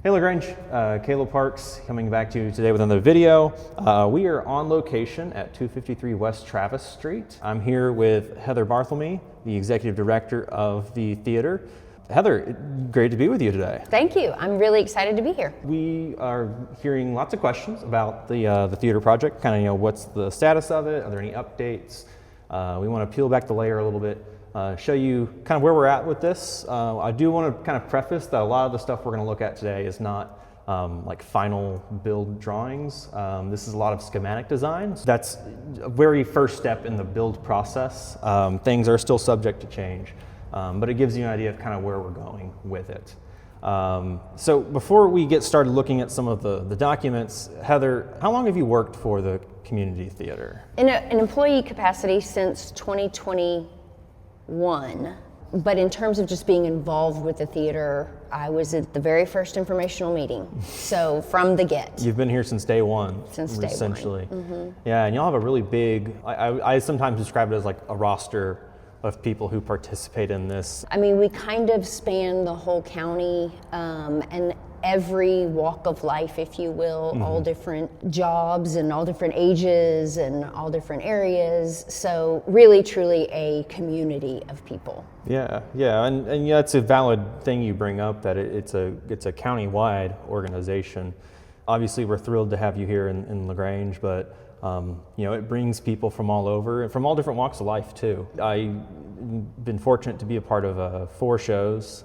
Hey LaGrange, Caleb Parks coming back to you today with another video. We are on location at 253 West Travis Street. I'm here with Heather Barthelme, the Executive Director of the theater. Heather, great to be with you today. Thank you. I'm really excited to be here. We are hearing lots of questions about the theater project, kind of, what's the status of it? Are there any updates? We want to peel back the layer a little bit. Show you kind of where we're at with this. I do want to kind of preface that a lot of the stuff we're going to look at today is not like final build drawings. This is a lot of schematic design. So that's a very first step in the build process. Things are still subject to change, but it gives you an idea of kind of where we're going with it. So before we get started looking at some of the documents, Heather, how long have you worked for the community theater? In an employee capacity since 2021, but in terms of just being involved with the theater, I was at the very first informational meeting. So from the get. You've been here since day one. Since day essentially. one. Mm-hmm. Yeah, and y'all have a really big, I sometimes describe it as like a roster of people who participate in this. I mean, we kind of span the whole county and every walk of life, if you will, all different jobs and all different ages and all different areas. So really, truly a community of people. Yeah, and yeah, it's a valid thing you bring up that it's a county-wide organization. Obviously, we're thrilled to have you here in LaGrange, but it brings people from all over and from all different walks of life too. I've been fortunate to be a part of 4 shows,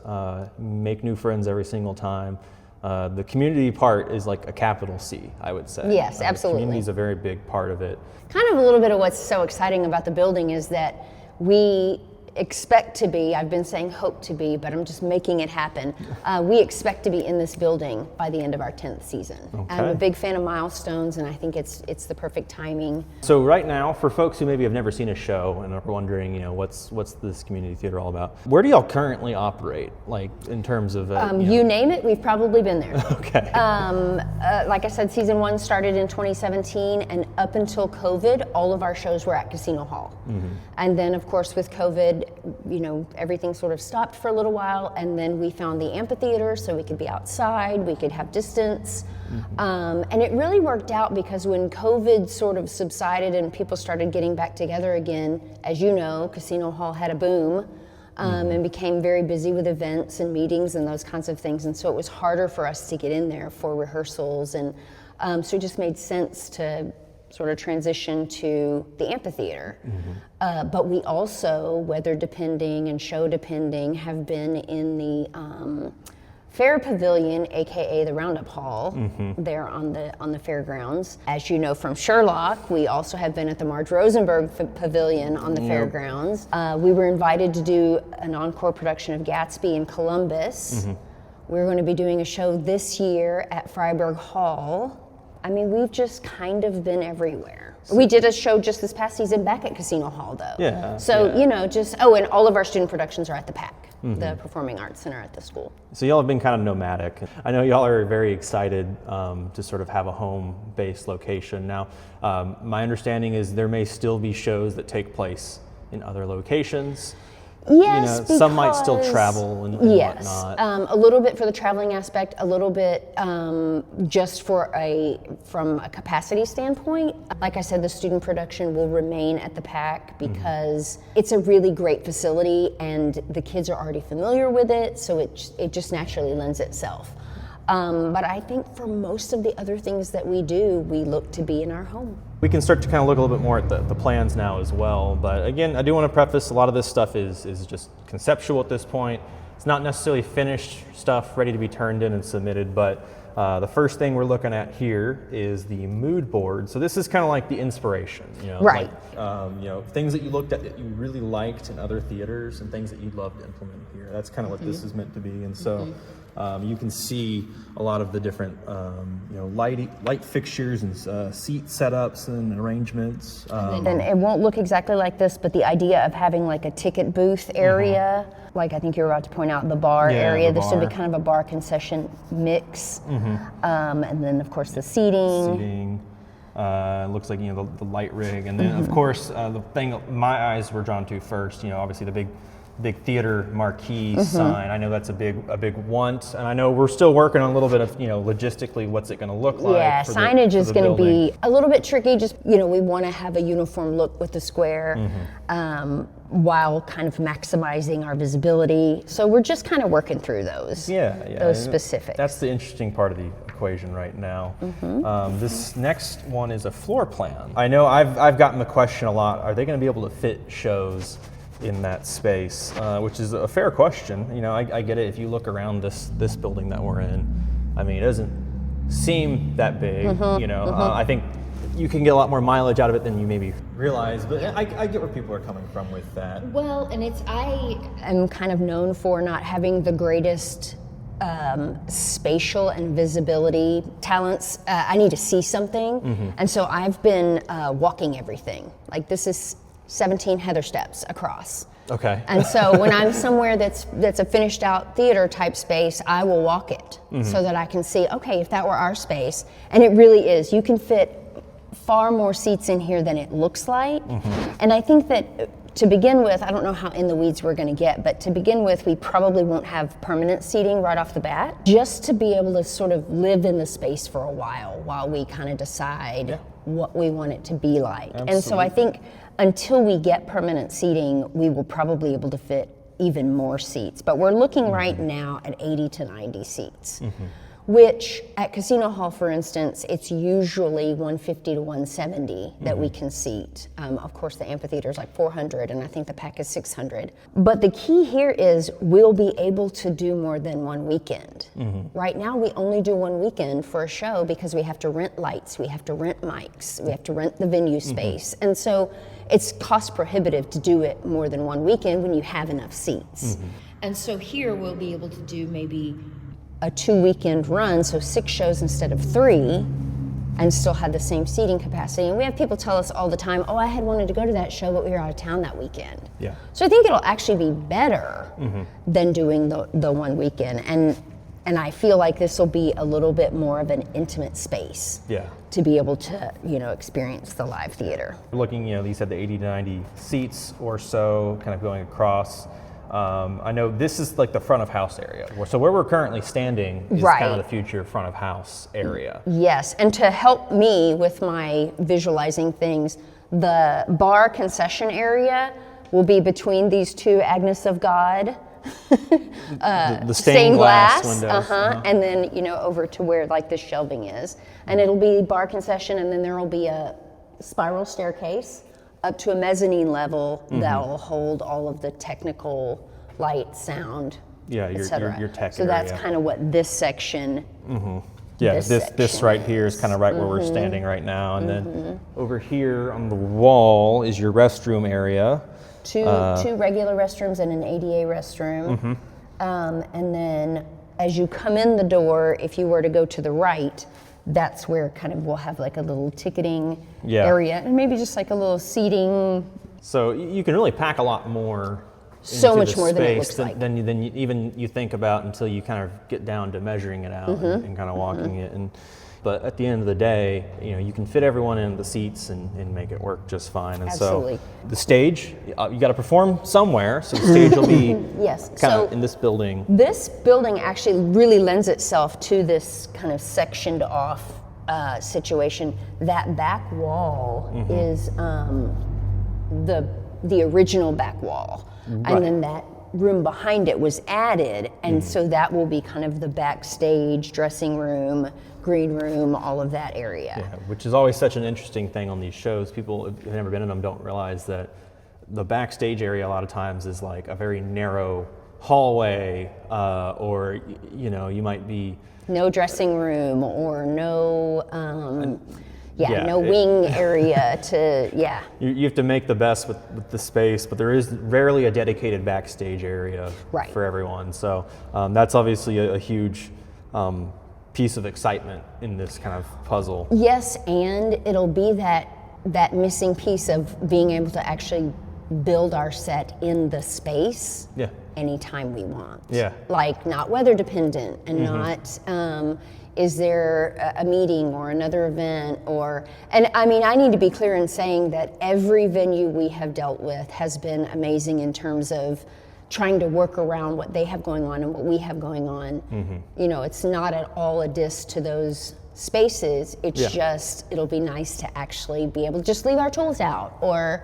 make new friends every single time. The community part is like a capital C, I would say. Yes, absolutely. The community is a very big part of it. Kind of a little bit of what's so exciting about the building is that we expect to be, I've been saying hope to be, but I'm just making it happen. We expect to be in this building by the end of our 10th season. Okay. I'm a big fan of milestones, and I think it's the perfect timing. So right now, for folks who maybe have never seen a show and are wondering, what's this community theater all about, where do y'all currently operate, like in terms of? You name it, we've probably been there. Okay. Like I said, season 1 started in 2017, and up until COVID, all of our shows were at Casino Hall. Mm-hmm. And then, of course, with COVID, everything sort of stopped for a little while, and then we found the amphitheater so we could be outside, we could have distance. Mm-hmm. And it really worked out because when COVID sort of subsided and people started getting back together again, as you know, Casino Hall had a boom. And became very busy with events and meetings and those kinds of things. And so it was harder for us to get in there for rehearsals. And so it just made sense to sort of transition to the amphitheater. Mm-hmm. But we also, weather depending and show depending, have been in the Fair Pavilion, aka the Roundup Hall, there on the fairgrounds. As you know from Sherlock, we also have been at the Marge Rosenberg Pavilion on the fairgrounds. We were invited to do an encore production of Gatsby in Columbus. Mm-hmm. We're going to be doing a show this year at Freiburg Hall. I mean, we've just kind of been everywhere. We did a show just this past season back at Casino Hall, though. Yeah. So, and all of our student productions are at the PAC, the Performing Arts Center at the school. So y'all have been kind of nomadic. I know y'all are very excited to sort of have a home-based location. Now, my understanding is there may still be shows that take place in other locations. Yes, some might still travel and whatnot. A little bit for the traveling aspect, a little bit just from a capacity standpoint. Like I said, the student production will remain at the PAC because it's a really great facility and the kids are already familiar with it, so it just naturally lends itself. But I think for most of the other things that we do, we look to be in our home. We can start to kind of look a little bit more at the plans now as well. But again, I do want to preface a lot of this stuff is just conceptual at this point. It's not necessarily finished stuff ready to be turned in and submitted, but the first thing we're looking at here is the mood board. So this is kind of like the inspiration, right? Like, things that you looked at that you really liked in other theaters and things that you'd love to implement here. That's kind of what this is meant to be. And so you can see a lot of the different, light fixtures and seat setups and arrangements. And it won't look exactly like this, but the idea of having like a ticket booth area, like I think you're about to point out the bar area, this will be kind of a bar concession mix. And then of course the seating. Looks like the light rig, and then of course the thing my eyes were drawn to first, obviously the big big theater marquee sign. I know that's a big want, and I know we're still working on a little bit of, logistically, what's it going to look like. Yeah, for signage the is going to building. be a little bit tricky. Just, we want to have a uniform look with the square while kind of maximizing our visibility. So we're just kind of working through those. Those specifics. That's the interesting part of the equation right now. This next one is a floor plan. I know I've gotten the question a lot, are they going to be able to fit shows in that space, which is a fair question. I get it. If you look around this building that we're in, I mean, it doesn't seem that big. I think you can get a lot more mileage out of it than you maybe realize, but I get where people are coming from with that. Well, and I am kind of known for not having the greatest spatial and visibility talents. I need to see something, and so I've been walking everything. Like, this is 17 Heather steps across. Okay. And so when I'm somewhere that's a finished out theater type space, I will walk it so that I can see, okay, if that were our space, and it really is, you can fit far more seats in here than it looks like. And I think that to begin with, I don't know how in the weeds we're going to get, but to begin with, we probably won't have permanent seating right off the bat, just to be able to sort of live in the space for a while we kind of decide what we want it to be like. Absolutely. And so I think until we get permanent seating, we will probably be able to fit even more seats. But we're looking right now at 80 to 90 seats, which at Casino Hall, for instance, it's usually 150 to 170 that we can seat. Of course, the amphitheater is like 400, and I think the PAC is 600. But the key here is we'll be able to do more than one weekend. Right now, we only do one weekend for a show because we have to rent lights, we have to rent mics, we have to rent the venue space. And so it's cost prohibitive to do it more than one weekend when you have enough seats. And so here we'll be able to do maybe a 2-weekend run, so 6 shows instead of 3, and still have the same seating capacity. And we have people tell us all the time, oh, I had wanted to go to that show, but we were out of town that weekend. Yeah. So I think it'll actually be better than doing the one weekend. And I feel like this will be a little bit more of an intimate space to be able to, experience the live theater. Looking, you said the 80 to 90 seats or so, kind of going across. I know this is like the front of house area. So where we're currently standing is kind of the future front of house area. Yes, and to help me with my visualizing things, the bar concession area will be between these two Agnes of God. The stained glass windows. And then, over to where like the shelving is. And it'll be bar concession, and then there'll be a spiral staircase up to a mezzanine level that'll hold all of the technical light, sound, etc. your tech so area. that's kind of what this section. This right here is kind of right where we're standing right now, and then over here on the wall is your restroom area. Two regular restrooms and an ADA restroom. And then as you come in the door, if you were to go to the right, that's where kind of we'll have like a little ticketing area, and maybe just like a little seating. So you can really pack a lot more. So much more than it looks like. Than you think about until you kind of get down to measuring it out and kind of walking it. But at the end of the day, you can fit everyone in the seats and make it work just fine. And Absolutely. So the stage, you got to perform somewhere. So the stage will be kind of in this building. This building actually really lends itself to this kind of sectioned off situation. That back wall is the original back wall. And then that room behind it was added, and so that will be kind of the backstage, dressing room, green room, all of that area. Yeah, which is always such an interesting thing on these shows. People who've never been in them don't realize that the backstage area a lot of times is like a very narrow hallway, or you might be no dressing room or no no wing area to, You have to make the best with the space, but there is rarely a dedicated backstage area for everyone. So that's obviously a huge piece of excitement in this kind of puzzle. Yes, and it'll be that missing piece of being able to actually build our set in the space anytime we want. Yeah. Like not weather dependent and not is there a meeting or another event and I mean, I need to be clear in saying that every venue we have dealt with has been amazing in terms of trying to work around what they have going on and what we have going on. You know, it's not at all a diss to those spaces. It's just, it'll be nice to actually be able to just leave our tools out, or,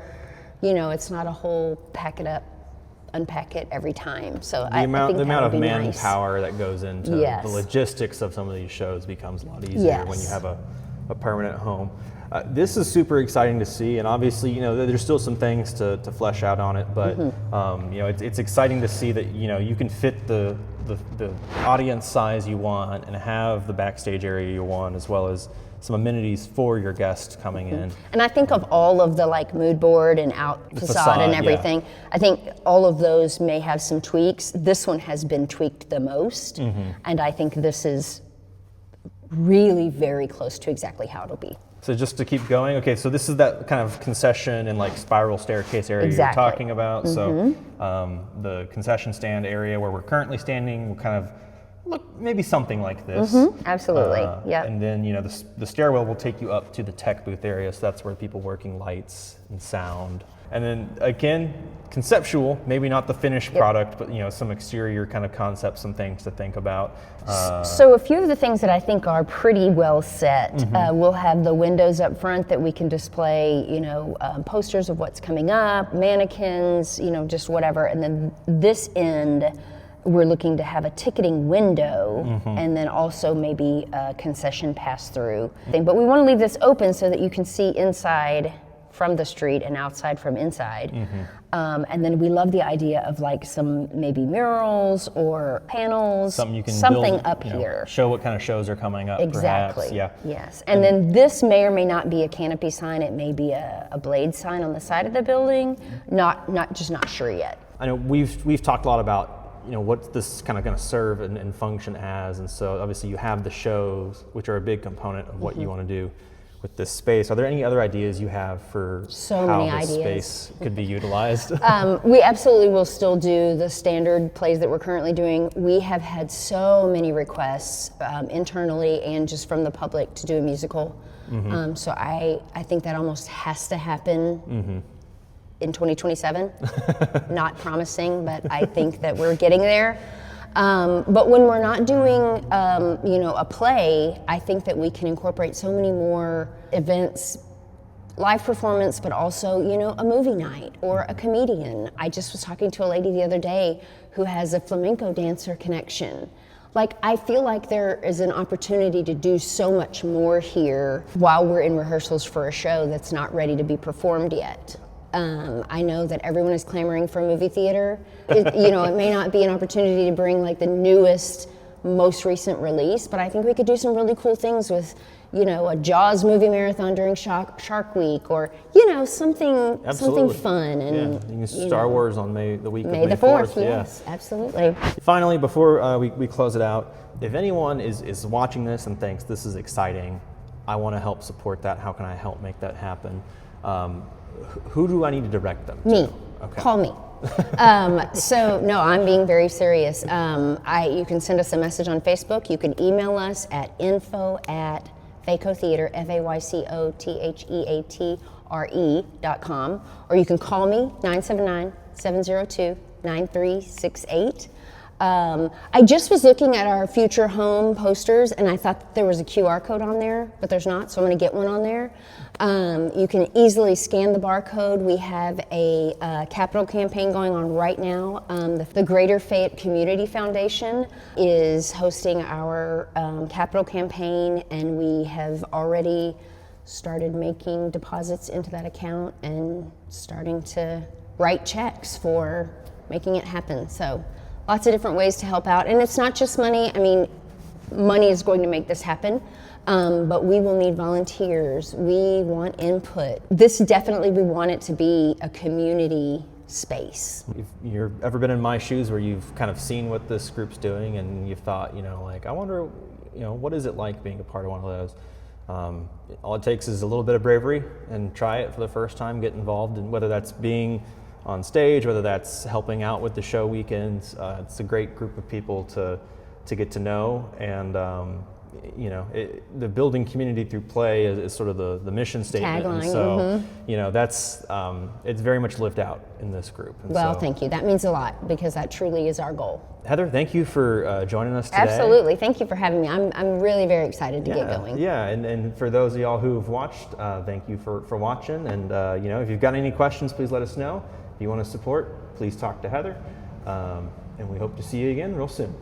you know, it's not a whole pack it up, unpack it every time. So I think the amount of nice. manpower that goes into the logistics of some of these shows becomes a lot easier when you have a permanent home. This is super exciting to see, and obviously, you know, there's still some things to flesh out on it, but you know, it's exciting to see that, you know, you can fit the audience size you want and have the backstage area you want, as well as some amenities for your guests coming in. And I think of all of the like mood board and facade and everything, I think all of those may have some tweaks. This one has been tweaked the most, and I think this is really very close to exactly how it'll be. So just to keep going, okay, so this is that kind of concession and like spiral staircase area you're talking about. So the concession stand area where we're currently standing will kind of look maybe something like this. Absolutely, yeah. And then, you know, the stairwell will take you up to the tech booth area, so that's where people working lights and sound. And then again, conceptual, maybe not the finished product, but, you know, some exterior kind of concepts, some things to think about. So a few of the things that I think are pretty well set, we'll have the windows up front that we can display, you know, posters of what's coming up, mannequins, you know, just whatever. And then this end, we're looking to have a ticketing window and then also maybe a concession pass-through thing. But we want to leave this open so that you can see inside from the street and outside from inside. And then we love the idea of like some maybe murals or panels, something you can something build, up you know, here. show what kind of shows are coming up. Exactly. Perhaps. Yes. And then this may or may not be a canopy sign. It may be a blade sign on the side of the building. Not sure yet. I know we've talked a lot about, you know, what this kind of going to serve and function as, and so obviously you have the shows, which are a big component of what you want to do with this space. Are there any other ideas you have for how this space could be utilized? We absolutely will still do the standard plays that we're currently doing. We have had so many requests internally and just from the public to do a musical. So I think that almost has to happen in 2027. Not promising, but I think that we're getting there. But when we're not doing, you know, a play, I think that we can incorporate so many more events, live performance, but also, you know, a movie night or a comedian. I just was talking to a lady the other day who has a flamenco dancer connection. Like, I feel like there is an opportunity to do so much more here while we're in rehearsals for a show that's not ready to be performed yet. I know that everyone is clamoring for a movie theater. You know, it may not be an opportunity to bring like the newest, most recent release, but I think we could do some really cool things with, you know, a Jaws movie marathon during Shark Week, or, you know, something fun. And Star Wars on May the 4th. Yes, absolutely. Finally, before we close it out, if anyone is watching this and thinks this is exciting, I want to help support that, how can I help make that happen? Who do I need to direct them to? Me. Okay. Call me. So no, I'm being very serious. You can send us a message on Facebook. You can email us at info@FayCoTheatre, FayCoTheatre.com, or you can call me 979-702-9368. I just was looking at our future home posters and I thought that there was a QR code on there, but there's not, so I'm going to get one on there. You can easily scan the barcode. We have a capital campaign going on right now. The Greater Fayette Community Foundation is hosting our capital campaign, and we have already started making deposits into that account and starting to write checks for making it happen. So lots of different ways to help out. And it's not just money. I mean, money is going to make this happen, but we will need volunteers. We want input. This definitely, we want it to be a community space. If you've ever been in my shoes where you've kind of seen what this group's doing and you've thought, you know, like, I wonder, you know, what is it like being a part of one of those? All it takes is a little bit of bravery and try it for the first time, get involved, and whether that's being on stage, whether that's helping out with the show weekends. It's a great group of people to get to know, and you know, the building community through play is sort of the mission statement. Tagline, And so, you know, that's, it's very much lived out in this group. And Well, so, thank you. That means a lot because that truly is our goal. Heather, thank you for joining us today. Absolutely. Thank you for having me. I'm really very excited to get going. Yeah, and for those of y'all who have watched, thank you for watching. And, you know, if you've got any questions, please let us know. If you want to support, please talk to Heather. And we hope to see you again real soon.